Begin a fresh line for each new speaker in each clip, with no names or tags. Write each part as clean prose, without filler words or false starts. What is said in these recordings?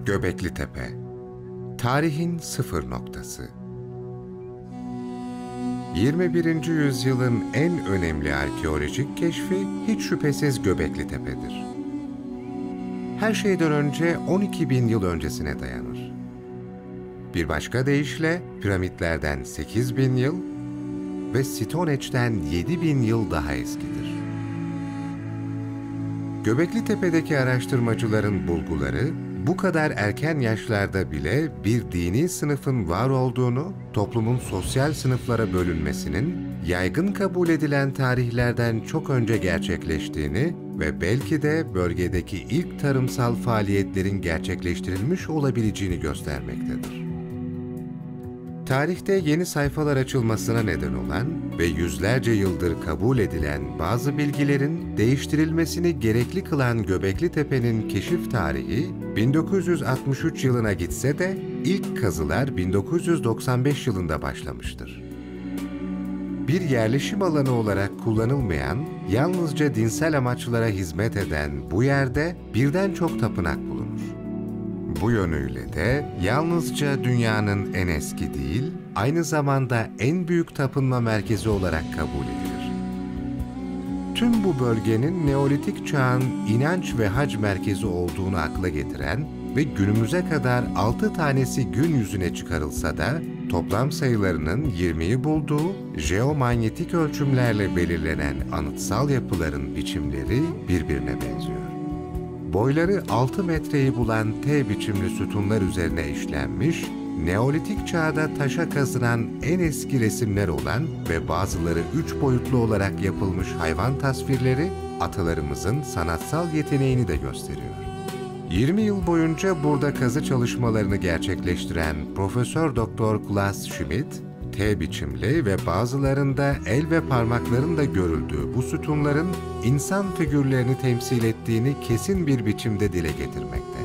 Göbekli Tepe, tarihin sıfır noktası. 21. yüzyılın en önemli arkeolojik keşfi hiç şüphesiz Göbekli Tepe'dir. Her şeyden önce 12.000 yıl öncesine dayanır. Bir başka deyişle piramitlerden 8.000 yıl ve Stonehenge'den 7.000 yıl daha eskidir. Göbekli Tepe'deki araştırmacıların bulguları, bu kadar erken yaşlarda bile bir dini sınıfın var olduğunu, toplumun sosyal sınıflara bölünmesinin, yaygın kabul edilen tarihlerden çok önce gerçekleştiğini ve belki de bölgedeki ilk tarımsal faaliyetlerin gerçekleştirilmiş olabileceğini göstermektedir. Tarihte yeni sayfalar açılmasına neden olan ve yüzlerce yıldır kabul edilen bazı bilgilerin değiştirilmesini gerekli kılan Göbekli Tepe'nin keşif tarihi 1963 yılına gitse de ilk kazılar 1995 yılında başlamıştır. Bir yerleşim alanı olarak kullanılmayan, yalnızca dinsel amaçlara hizmet eden bu yerde birden çok tapınak bulunur. Bu yönüyle de yalnızca dünyanın en eski değil, aynı zamanda en büyük tapınma merkezi olarak kabul edilir. Tüm bu bölgenin Neolitik çağın inanç ve hac merkezi olduğunu akla getiren ve günümüze kadar 6 tanesi gün yüzüne çıkarılsa da toplam sayılarının 20'yi bulduğu jeomanyetik ölçümlerle belirlenen anıtsal yapıların biçimleri birbirine benziyor. Boyları 6 metreyi bulan T biçimli sütunlar üzerine işlenmiş, Neolitik çağda taşa kazınan en eski resimler olan ve bazıları 3 boyutlu olarak yapılmış hayvan tasvirleri atalarımızın sanatsal yeteneğini de gösteriyor. 20 yıl boyunca burada kazı çalışmalarını gerçekleştiren Profesör Doktor Klaus Schmidt, T biçimli ve bazılarında el ve parmakların da görüldüğü bu sütunların insan figürlerini temsil ettiğini kesin bir biçimde dile getirmekte.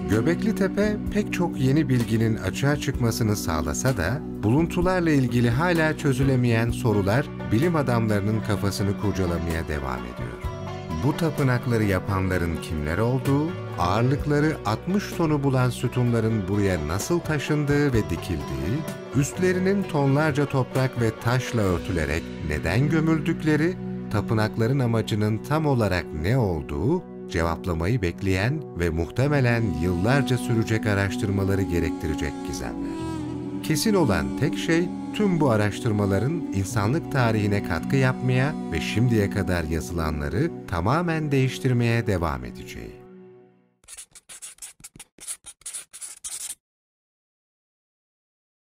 Göbekli Tepe pek çok yeni bilginin açığa çıkmasını sağlasa da buluntularla ilgili hala çözülemeyen sorular bilim adamlarının kafasını kurcalamaya devam ediyor. Bu tapınakları yapanların kimler olduğu, ağırlıkları 60 tonu bulan sütunların buraya nasıl taşındığı ve dikildiği, üstlerinin tonlarca toprak ve taşla örtülerek neden gömüldükleri, tapınakların amacının tam olarak ne olduğu, cevaplamayı bekleyen ve muhtemelen yıllarca sürecek araştırmaları gerektirecek gizemler. Kesin olan tek şey, tüm bu araştırmaların insanlık tarihine katkı yapmaya ve şimdiye kadar yazılanları tamamen değiştirmeye devam edeceği.